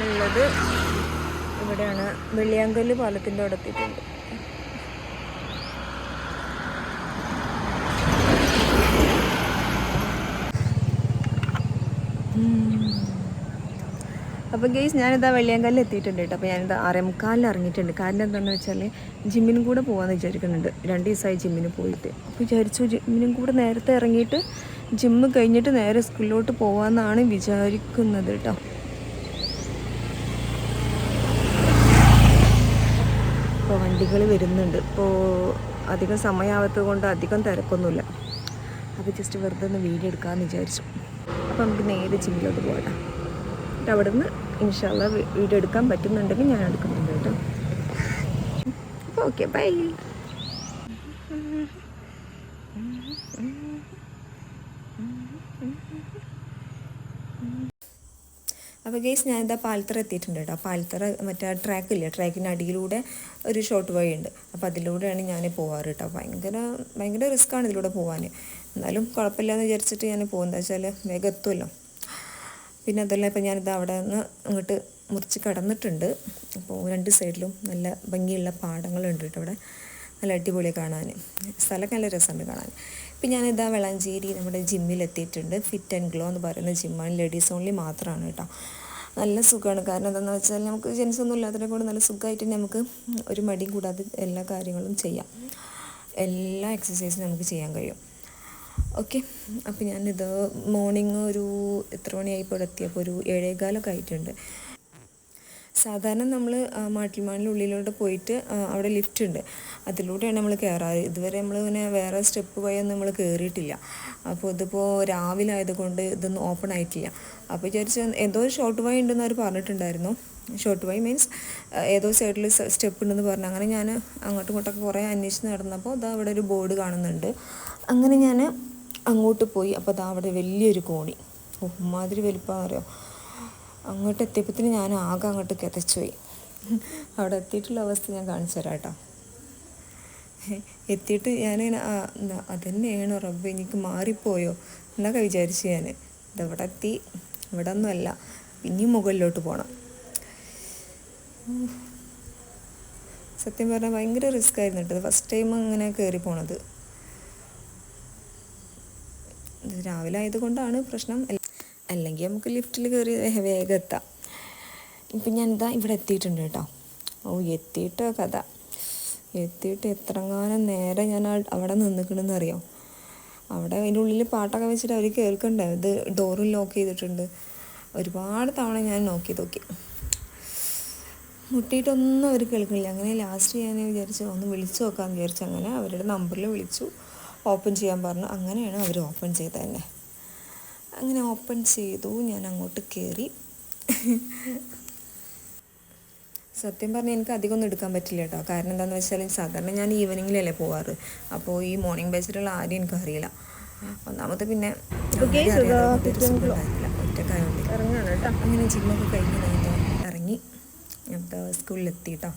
ഞാനുള്ളത് ഇവിടെയാണ്. വെള്ളിയാങ്കല്ല് പാലത്തിൻ്റെ അവിടെ എത്തിയിട്ടുണ്ട്. അപ്പോൾ ഗെയ്സ് ഞാനിതാ വെള്ളിയാങ്കല്ലിൽ എത്തിയിട്ടുണ്ട് കേട്ടോ. അപ്പോൾ ഞാനിതാ 6:45 ഇറങ്ങിയിട്ടുണ്ട്. കാരണം എന്താണെന്ന് വെച്ചാൽ ജിമ്മിനും കൂടെ പോകാമെന്ന് വിചാരിക്കുന്നുണ്ട്. 2 ദിവസമായി ജിമ്മിന് പോയിട്ട്. അപ്പോൾ വിചാരിച്ചു ജിമ്മിനും കൂടെ നേരത്തെ ഇറങ്ങിയിട്ട് ജിമ്മ് കഴിഞ്ഞിട്ട് നേരെ സ്കൂളിലോട്ട് പോകാമെന്നാണ് വിചാരിക്കുന്നത് കേട്ടോ. ഇപ്പോൾ വണ്ടികൾ വരുന്നുണ്ട്. ഇപ്പോൾ അധികം സമയമാവാത്തത് കൊണ്ട് അധികം തിരക്കൊന്നുമില്ല. അപ്പോൾ ജസ്റ്റ് വെറുതെ ഒന്ന് വീഡിയോ എടുക്കാമെന്ന് വിചാരിച്ചു. അപ്പോൾ നമുക്ക് നേരെ ജിമ്മിലോട്ട് പോകട്ടെ. അവിടെ നിന്ന് ഇൻഷാ അല്ലാഹ് വീഡിയോ എടുക്കാൻ പറ്റുന്നുണ്ടെങ്കിൽ ഞാൻ എടുക്കുന്നുണ്ട് കേട്ടോ. അപ്പോൾ ഓക്കെ, ബൈ. അപ്പോൾ ഗെയ്സ് ഞാനിതാ പാലത്തറ എത്തിയിട്ടുണ്ട് കേട്ടോ. പാലത്തറ മറ്റേ ട്രാക്കില്ലേ, ട്രാക്കിൻ്റെ അടിയിലൂടെ ഒരു ഷോർട്ട് വഴി ഉണ്ട്. അപ്പോൾ അതിലൂടെയാണ് ഞാൻ പോകാറ് കേട്ടോ. ഭയങ്കര റിസ്ക്കാണ് ഇതിലൂടെ പോകാൻ. എന്നാലും കുഴപ്പമില്ലയെന്ന് വിചാരിച്ചിട്ട് ഞാൻ പോകുന്നത് വെച്ചാൽ വേഗം എത്തുമല്ലോ. പിന്നെ അതല്ല, ഇപ്പോൾ ഞാനിത് അവിടെ നിന്ന് അങ്ങോട്ട് മുറിച്ച് കടന്നിട്ടുണ്ട്. അപ്പോൾ 2 സൈഡിലും നല്ല ഭംഗിയുള്ള പാടങ്ങളുണ്ട് കേട്ടോ. അവിടെ നല്ല അടിപൊളി കാണാൻ, സ്ഥലമൊക്കെ നല്ല രസമുണ്ട് കാണാൻ. ഇപ്പം ഞാനിതാ വളാഞ്ചേരി നമ്മുടെ ജിമ്മിലെത്തിയിട്ടുണ്ട്. ഫിറ്റ് ആൻഡ് ഗ്ലോ എന്ന് പറയുന്ന ജിമ്മാണ്. ലേഡീസ് ഓൺലി മാത്രമാണ് കേട്ടോ. നല്ല സുഖമാണ്. കാരണം എന്താണെന്ന് വെച്ചാൽ നമുക്ക് ജെൻസ് ഒന്നും ഇല്ലാത്തതിനെ കൊണ്ട് നല്ല സുഖമായിട്ട് നമുക്ക് ഒരു മടിയും കൂടാതെ എല്ലാ കാര്യങ്ങളും ചെയ്യാം. എല്ലാ എക്സസൈസും നമുക്ക് ചെയ്യാൻ കഴിയും. ഓക്കെ, അപ്പോൾ ഞാനിത് മോർണിംഗ് ഒരു എത്ര മണിയായിപ്പോൾ എത്തിയപ്പോൾ ഒരു 7:15 ആയിട്ടുണ്ട്. സാധാരണ നമ്മൾ മാട്ടിൽമാനിനുള്ളിലോട്ട് പോയിട്ട് അവിടെ ലിഫ്റ്റ് ഉണ്ട്, അതിലൂടെയാണ് നമ്മൾ കയറാറ്. ഇതുവരെ നമ്മളിങ്ങനെ വേറെ സ്റ്റെപ്പ് വഴിയൊന്നും നമ്മൾ കയറിയിട്ടില്ല. അപ്പോൾ ഇതിപ്പോൾ രാവിലെ ആയതുകൊണ്ട് ഇതൊന്നും ഓപ്പൺ ആയിട്ടില്ല. അപ്പോൾ വിചാരിച്ച് ഏതോ ഒരു ഷോർട്ട് വഴി ഉണ്ടെന്ന് അവർ പറഞ്ഞിട്ടുണ്ടായിരുന്നു. ഷോർട്ട് വഴി മീൻസ് ഏതോ സൈഡിൽ സ്റ്റെപ്പ് ഉണ്ടെന്ന് പറഞ്ഞു. അങ്ങനെ ഞാൻ അങ്ങോട്ടും ഇങ്ങോട്ടൊക്കെ കുറേ അന്വേഷിച്ച് നടന്നപ്പോൾ ഇതാ അവിടെ ഒരു ബോർഡ് കാണുന്നുണ്ട്. അങ്ങനെ ഞാൻ അങ്ങോട്ട് പോയി. അപ്പോൾ അതാ അവിടെ വലിയൊരു കോണി, മാതിരി വലിപ്പമാണെന്ന് അറിയോ. അങ്ങോട്ട് എത്തിയപ്പോഴത്തേന് ഞാൻ ആകെ അങ്ങോട്ട് കിതച്ചുപോയി. അവിടെ എത്തിയിട്ടുള്ള അവസ്ഥ ഞാൻ കാണിച്ചു തരാം കേട്ടോ. എത്തിയിട്ട് ഞാനിങ്ങനെ അതന്നെയാണോ റബ്ബേ എനിക്ക് മാറിപ്പോയോ എന്നൊക്കെ വിചാരിച്ചു. ഞാൻ ഇതെവിടെ എത്തി, ഇവിടെ ഒന്നുമല്ല, പിന്നെയും മുകളിലോട്ട് പോകണം. സത്യം പറഞ്ഞാൽ ഭയങ്കര റിസ്ക് ആയിരുന്നു കേട്ടോ. ഫസ്റ്റ് ടൈം ഇങ്ങനെ കയറി പോണത്. രാവിലെ ആയതുകൊണ്ടാണ് പ്രശ്നം, അല്ലെങ്കിൽ നമുക്ക് ലിഫ്റ്റിൽ കയറി വേഗം എത്താം. ഇപ്പം ഞാനിതാ ഇവിടെ എത്തിയിട്ടുണ്ട് കേട്ടോ. എത്തിയിട്ട് കഥ എത്തിയിട്ട് എത്രങ്ങാനും നേരെ ഞാൻ അവിടെ നിന്നിക്കണമെന്ന് അറിയാം. അവിടെ അതിൻ്റെ ഉള്ളിൽ പാട്ടൊക്കെ വെച്ചിട്ട് അവർ കേൾക്കണ്ടേ. ഇത് ഡോറും ലോക്ക് ചെയ്തിട്ടുണ്ട്. ഒരുപാട് തവണ ഞാൻ നോക്കി മുട്ടിയിട്ടൊന്നും അവർ കേൾക്കുന്നില്ല. അങ്ങനെ ലാസ്റ്റ് ഞാൻ വിചാരിച്ചു ഒന്ന് വിളിച്ചു നോക്കാമെന്ന് വിചാരിച്ചു. അങ്ങനെ അവരുടെ നമ്പറിൽ വിളിച്ചു, ഓപ്പൺ ചെയ്യാൻ പറഞ്ഞു. അങ്ങനെയാണ് അവർ ഓപ്പൺ ചെയ്തത് തന്നെ. അങ്ങനെ ഓപ്പൺ ചെയ്തു. ഞാൻ അങ്ങോട്ട് കയറി. സത്യം പറഞ്ഞാൽ എനിക്ക് അധികം ഒന്നും എടുക്കാൻ പറ്റില്ല കേട്ടോ. കാരണം എന്താണെന്ന് വെച്ചാൽ സാധാരണ ഞാൻ ഈവനിങ്ങിലല്ലേ പോവാറ്. അപ്പോൾ ഈ മോർണിംഗ് ബാച്ചിലുള്ള ആരും എനിക്കറിയില്ല. ഒന്നാമത് പിന്നെ ഒറ്റക്കായോണ്ട് അങ്ങനെ ജിമ്മൊക്കെ കഴിഞ്ഞ് ഇറങ്ങി സ്കൂളിലെത്തി കേട്ടോ.